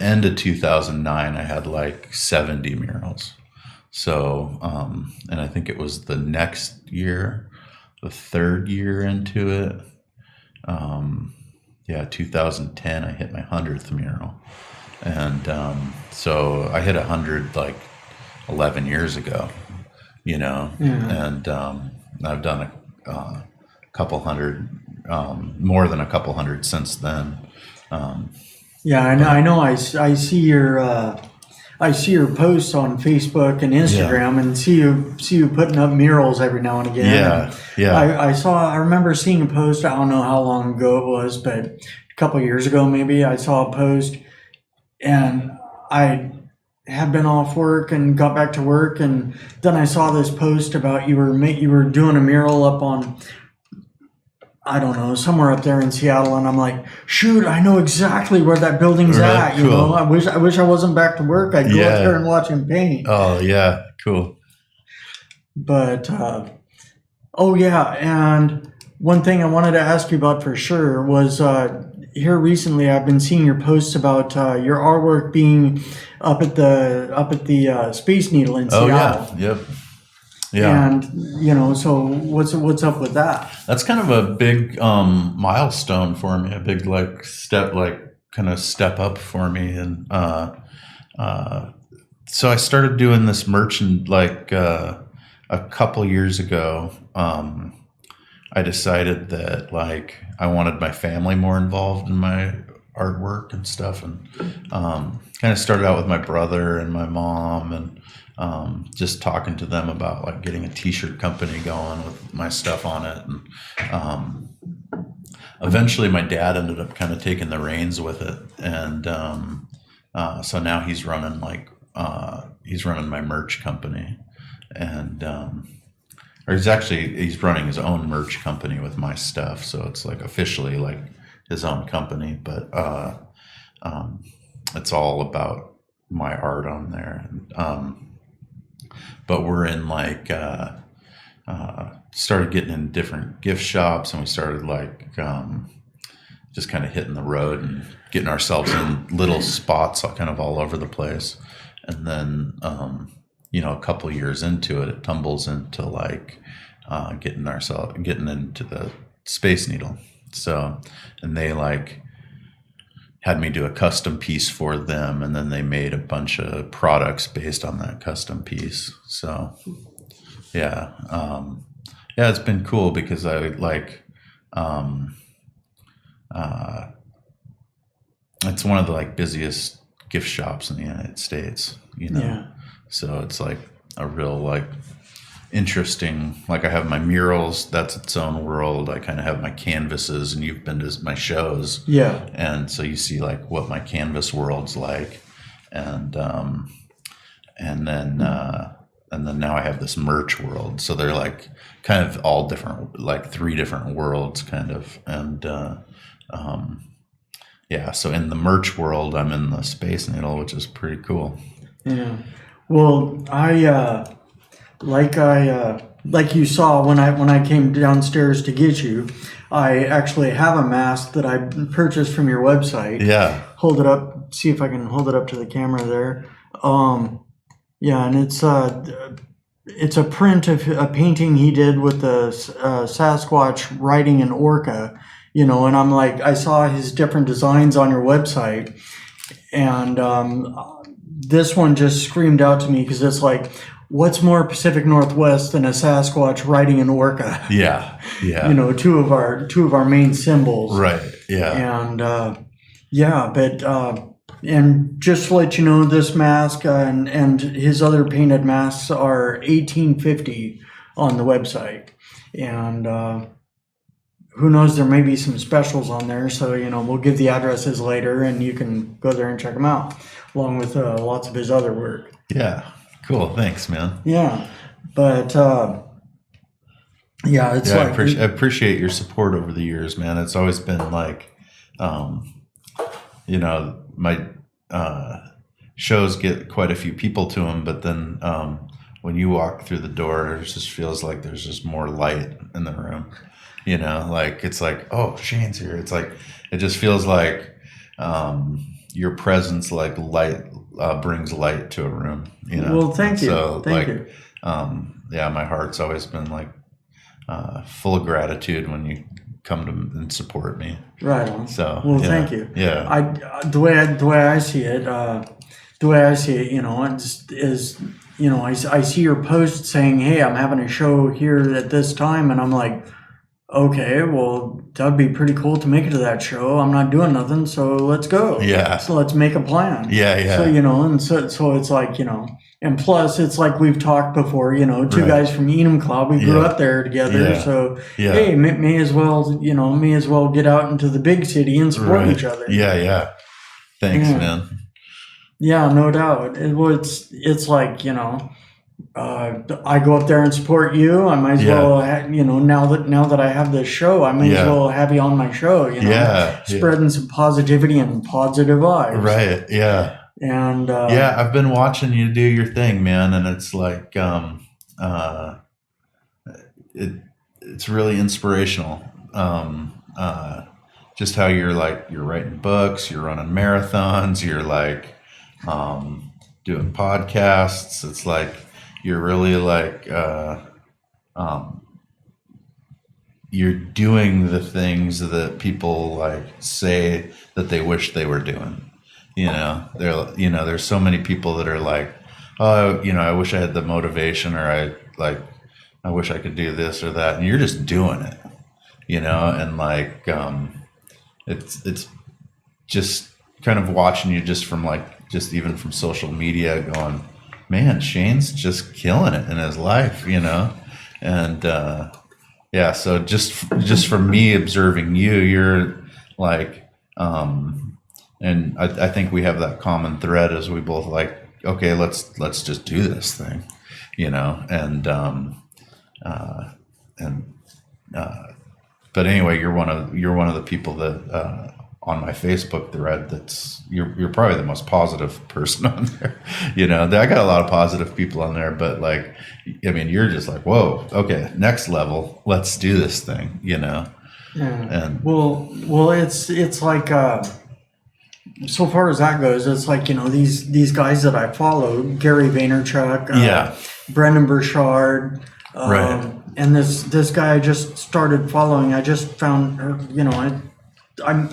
end of 2009, I had like 70 murals. So, and I think it was the next year, the third year into it. Yeah, 2010, I hit my 100th mural. And so I hit 100 like 11 years ago, Yeah. and I've done couple hundred, more than a couple hundred since then. Yeah, I know. But I see your posts on Facebook and yeah, Instagram, and see you putting up murals every now and again. And yeah, yeah. I remember seeing a post. I don't know how long ago it was, but a couple of years ago maybe. I saw a post, and I had been off work and got back to work, and then I saw this post about you were doing a mural up on, I don't know, somewhere up there in Seattle, and I'm like, shoot, I know exactly where that building's Really at. cool. I wish I wasn't back to work. I'd go up there Yeah. and watch him paint. Oh, yeah. Cool. But oh yeah, and one thing I wanted to ask you about for sure was here recently I've been seeing your posts about your artwork being up at the Space Needle in Oh, yeah. Seattle. Yep. Yeah. And so what's up with that? That's kind of a big milestone for me, a big like step, like kind of step up for me. And so I started doing this merchant like a couple years ago. I decided that like I wanted my family more involved in my artwork and stuff, and kind of started out with my brother and my mom, and just talking to them about like getting a t-shirt company going with my stuff on it. And eventually my dad ended up kind of taking the reins with it, and so now he's running my merch company, and or he's running his own merch company with my stuff, so it's like officially like his own company, but it's all about my art on there. But we're in like started getting in different gift shops, and we started like just kind of hitting the road and getting ourselves in little spots kind of all over the place. And then a couple years into it, it tumbles into like getting into the Space Needle. So, and they like had me do a custom piece for them, and then they made a bunch of products based on that custom piece. So yeah, yeah, it's been cool because I like it's one of the like busiest gift shops in the United States. Yeah. So it's like a real like interesting, like I have my murals, that's its own world. I kind of have my canvases, and you've been to my shows. Yeah. And so you see like what my canvas world's like. And then now I have this merch world. So they're like kind of all different, like three different worlds kind of. And yeah, so in the merch world, I'm in the Space Needle, which is pretty cool. Yeah. Well, like you saw when I came downstairs to get you, I actually have a mask that I purchased from your website. Yeah. Hold it up. See if I can hold it up to the camera there. Yeah, and it's a print of a painting he did with the Sasquatch riding an orca. And I'm like, I saw his different designs on your website, and this one just screamed out to me because it's like, what's more Pacific Northwest than a Sasquatch riding an orca? Yeah. Yeah. Two of our main symbols. Right. Yeah. And yeah, but and just to let you know, this mask and his other painted masks are $18.50 on the website, and who knows, there may be some specials on there. So we'll give the addresses later, and you can go there and check them out, along with lots of his other work. Yeah. Cool. Thanks, man. Yeah, but yeah, it's Yeah, like I appreciate your support over the years, man. It's always been like, my shows get quite a few people to them, but then when you walk through the door, it just feels like there's just more light in the room. Like it's like, oh, Shane's here. It's like it just feels like your presence like light brings light to a room, you know. Well, thank you. So Thank you. yeah, my heart's always been like full of gratitude when you come to and support me. Right on. So Well, yeah, thank you. Yeah. The way I see it, you know, I see your post saying, "Hey, I'm having a show here at this time," and I'm like, "Okay, well, that'd be pretty cool to make it to that show. I'm not doing nothing, so let's go. Yeah. So let's make a plan." Yeah. So, you know, and so it's like, you know, and plus it's like we've talked before, you know, two Right. guys from Enum we grew up there together. Yeah. So, Yeah. hey, may as well get out into the big city and support Right. each other. Yeah. Thanks, Yeah. man. Yeah, no doubt. It's like, you know, I go up there and support you. I might as Yeah. well, you know, now that I have this show, I might as Yeah. well have you on my show. You know, Yeah. spreading some positivity and positive vibes. Right. Yeah. And Yeah, I've been watching you do your thing, man, and it's like it's really inspirational. Just how you're writing books, you're running marathons, you're like doing podcasts. It's like you're really like you're doing the things that people like say that they wish they were doing. You know, there's so many people that are like, oh, you know, I wish I had the motivation, or I wish I could do this or that, and you're just doing it, you know, and like it's just kind of watching you just from just even from social media, going, man, Shane's just killing it in his life, you know, and yeah, so just from me observing you, you're like. And I think we have that common thread as we both like, okay, let's just do this thing, you know, but anyway, you're one of the people that on my Facebook thread you're probably the most positive person on there, you know. I got a lot of positive people on there, but like, I mean, you're just like, whoa, okay, next level, let's do this thing, you know. yeah. And well, it's like. So far as that goes, it's like, you know, these guys that I follow, Gary Vaynerchuk, yeah, Brendan Burchard, right, and this guy I just started following. I just found, you know, I'm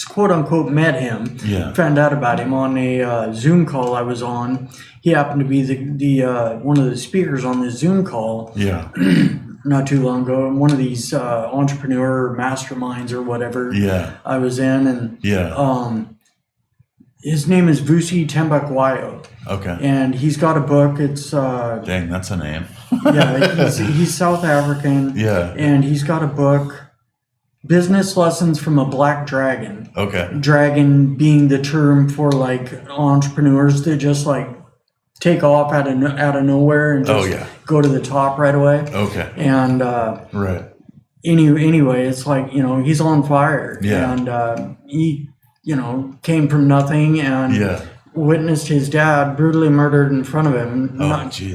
quote unquote met him. Yeah. Found out about him on a Zoom call I was on. He happened to be the one of the speakers on the Zoom call. Yeah. Not too long ago, one of these entrepreneur masterminds or whatever. Yeah. I was in, and Yeah. his name is Vusi Tembakwayo, Okay. and he's got a book. It's Dang, that's a name. yeah, he's South African. Yeah. And he's got a book, Business Lessons from a Black Dragon. Okay. Dragon being the term for like entrepreneurs that just like take off out of nowhere and just go to the top right away. Okay. And right. Anyway, it's like, you know, he's on fire. Yeah. And he, you know, came from nothing and Yeah. witnessed his dad brutally murdered in front of him.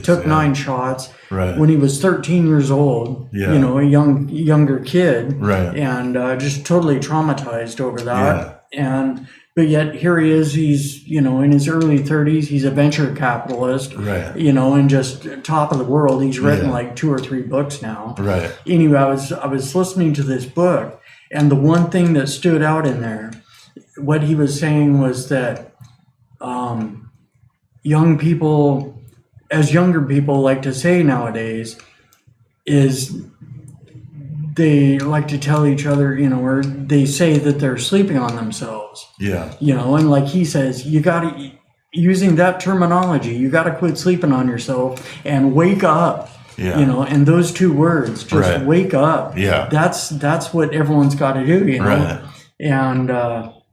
Took 9 shots. Right. When he was 13 years old. Yeah. You know, a younger kid. Right. And just totally traumatized over that. Yeah. But yet here he is. He's, you know, in his early 30s. He's a venture capitalist. Right. You know, and just top of the world. He's written like 2 or 3 books now. Right. Anyway, I was listening to this book, and the one thing that stood out in there, what he was saying was that young people, as younger people like to say nowadays, is they like to tell each other, you know, or they say that they're sleeping on themselves. Yeah. You know, and like he says, you got to, using that terminology, you got to quit sleeping on yourself and wake up. Yeah. You know, and those 2 words, just wake up. Yeah. That's what everyone's got to do, you know. Right. And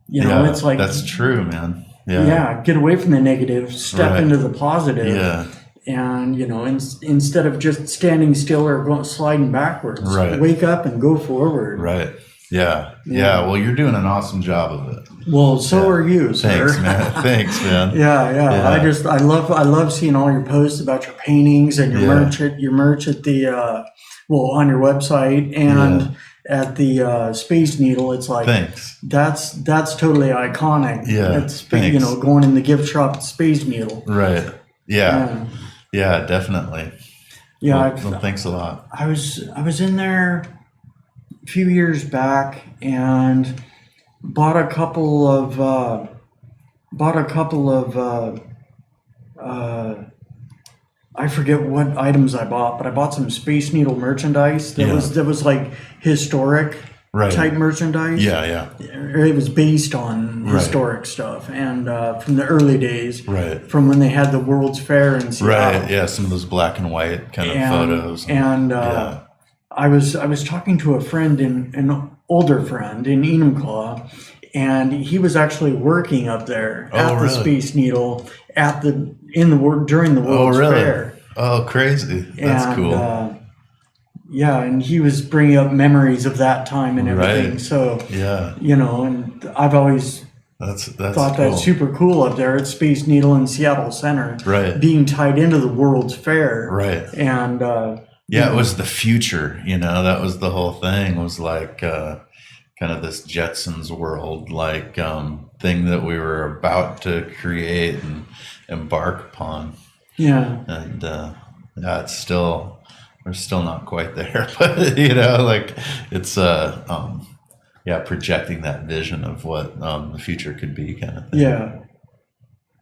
you know, it's like, that's true, man. Yeah. Yeah, get away from the negative, step into the positive. Yeah. And, you know, instead of just standing still or sliding backwards, wake up and go forward. Right. Yeah. Yeah. Well, you're doing an awesome job of it. Well, so are you, sir. Thanks, man. Thanks, man. Yeah. I love seeing all your posts about your paintings and your merch at the on your website, and at the Space Needle. It's like Thanks. that's totally iconic. Yeah, It's thanks. going in the gift shop at Space Needle. Right. Yeah. Yeah, Yeah, definitely. yeah. Well, thanks a lot. I was in there a few years back and bought a couple of I forget what items I bought, but I bought some Space Needle merchandise Yeah. that was like historic Right. type merchandise. Yeah, yeah. It was based on Right. historic stuff and from the early days, Right. from when they had the World's Fair in Seattle. Right. Yeah, some of those black and white kind of And photos. yeah. I was talking to a friend, an older friend in Enumclaw, and he was actually working up there at the really? Space Needle during the Oh, World's really? Fair. Oh, crazy. That's And, cool. Yeah, and he was bringing up memories of that time and everything. Right. So, Yeah. and I've always That's thought cool. that's super cool up there at Space Needle in Seattle Center, Right. being tied into the World's Fair. Right. And Yeah, it was the future, that was the whole thing, was like kind of this Jetsons world, like thing that we were about to create and embark upon. yeah, And yeah, we're still not quite there, but like it's yeah, projecting that vision of what the future could be, kind of thing. yeah,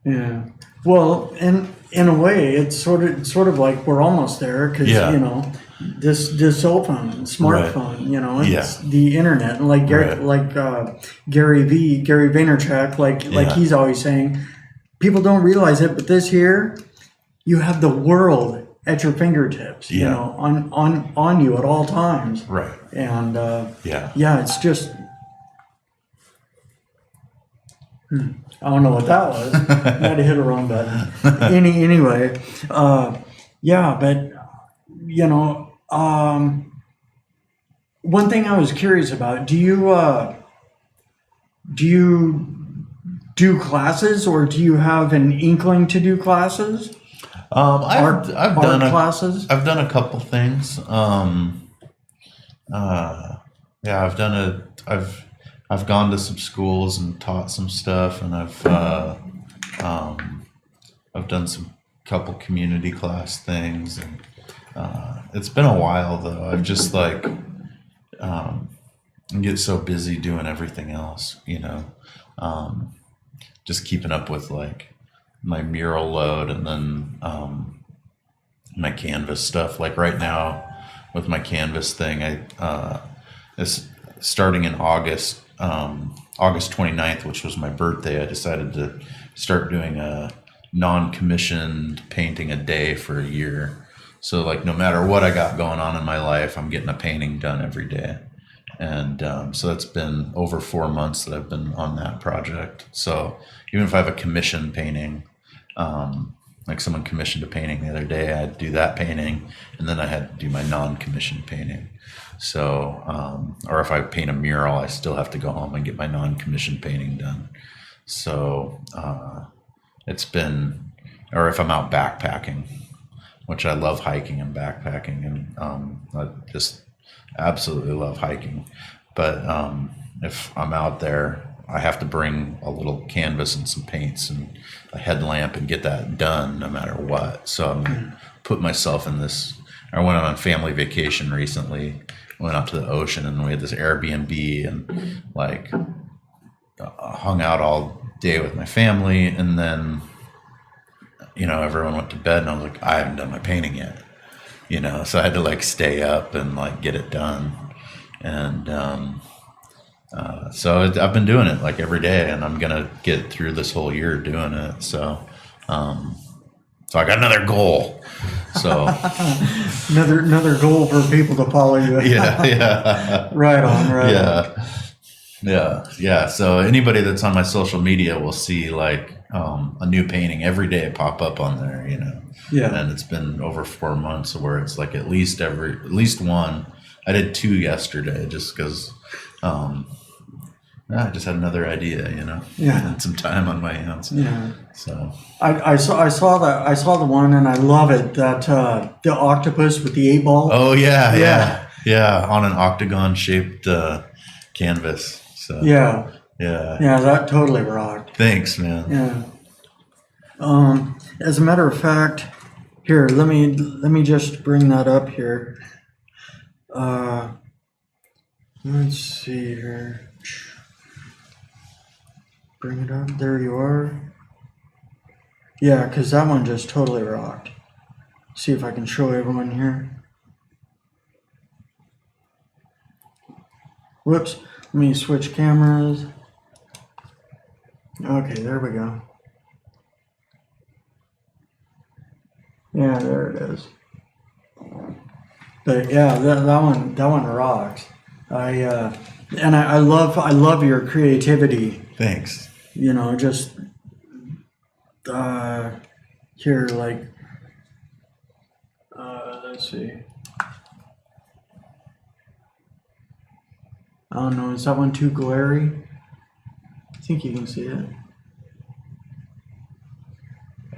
yeah. Well, in a way, it's sort of like we're almost there because Yeah. this cell phone, smartphone, it's the internet, and like Gary Vaynerchuk, like Yeah. he's always saying, people don't realize it, but this here, you have the world at your fingertips, Yeah. on you at all times, Right. and Yeah. yeah, it's just. I don't know what that was. I had to hit a wrong button. Anyway, yeah, but one thing I was curious about: do you do classes, or do you have an inkling to do classes? I've done classes. I've done a couple things. Yeah, I've gone to some schools and taught some stuff, and I've done some couple community class things, and it's been a while though. I've just like I get so busy doing everything else, just keeping up with like my mural load, and then my canvas stuff. Like right now with my canvas thing, it's starting in August 29th, which was my birthday. I decided to start doing a non-commissioned painting a day for a year. So like no matter what I got going on in my life, I'm getting a painting done every day. And so that's been over 4 months that I've been on that project. So even if I have a commissioned painting, like someone commissioned a painting the other day, I'd do that painting, and then I had to do my non-commissioned painting. So, or if I paint a mural, I still have to go home and get my non-commissioned painting done. So it's been, or if I'm out backpacking, which I love hiking and backpacking, and I just absolutely love hiking. But if I'm out there, I have to bring a little canvas and some paints and a headlamp and get that done no matter what. So I'm put myself in this. I went on a family vacation recently, went up to the ocean, and we had this Airbnb, and like hung out all day with my family, and then everyone went to bed, and I was like, I haven't done my painting yet, so I had to like stay up and like get it done. And so I've been doing it like every day, and I'm gonna get through this whole year doing it. So I got another goal. So another goal for people to follow you. yeah. Right on. Yeah. So anybody that's on my social media will see like a new painting every day pop up on there, Yeah. And it's been over 4 months where it's like at least one. I did 2 yesterday just because I just had another idea, Yeah. and some time on my hands. Yeah. So I saw the one, and I love it, that the octopus with the 8 ball. oh yeah. Yeah, on an octagon shaped canvas. So Yeah, yeah, yeah, that totally rocked. thanks, man. Yeah. As a matter of fact, here, let me just bring that up here. Uh, let's see here. Bring it up. There you are. Yeah, because that one just totally rocked. See if I can show everyone here. Whoops. Let me switch cameras. Okay, there we go. Yeah, there it is. But yeah, that one rocks. I love your creativity. Thanks. You know, just uh, here, like, let's see. I don't know, is that one too glary? I think you can see it.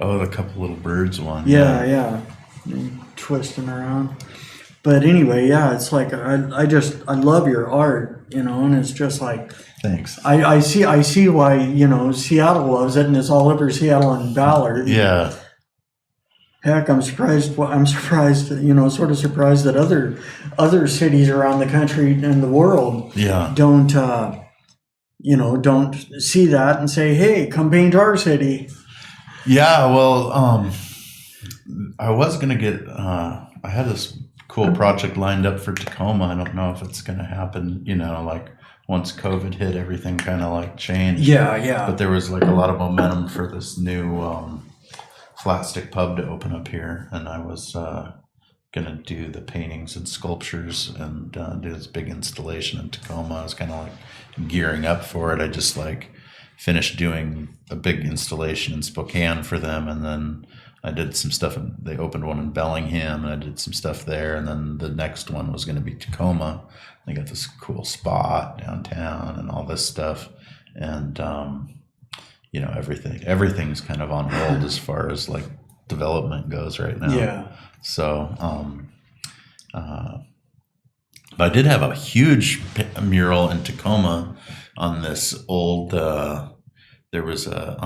Oh, the couple little birds one. Yeah. And twisting around. But anyway, yeah, it's like I love your art, and it's just like Thanks. I see why, Seattle loves it, and it's all over Seattle and Ballard. Yeah. Heck, I'm surprised. Well, I'm surprised. Sort of surprised that other cities around the country and the world Yeah. don't see that and say, "Hey, come paint our city." Yeah. Well, I was gonna get. I had this cool project lined up for Tacoma. I don't know if it's gonna happen. Like once COVID hit, everything kind of like changed. Yeah. But there was like a lot of momentum for this new flat stick pub to open up here, and I was gonna do the paintings and sculptures and do this big installation in Tacoma. I was kind of like gearing up for it. I just like finished doing a big installation in Spokane for them, and then I did some stuff. They opened one in Bellingham, and I did some stuff there. And then the next one was going to be Tacoma. They got this cool spot downtown and all this stuff, and everything's kind of on hold as far as like development goes right now. Yeah. So, but I did have a huge mural in Tacoma on this old. There was a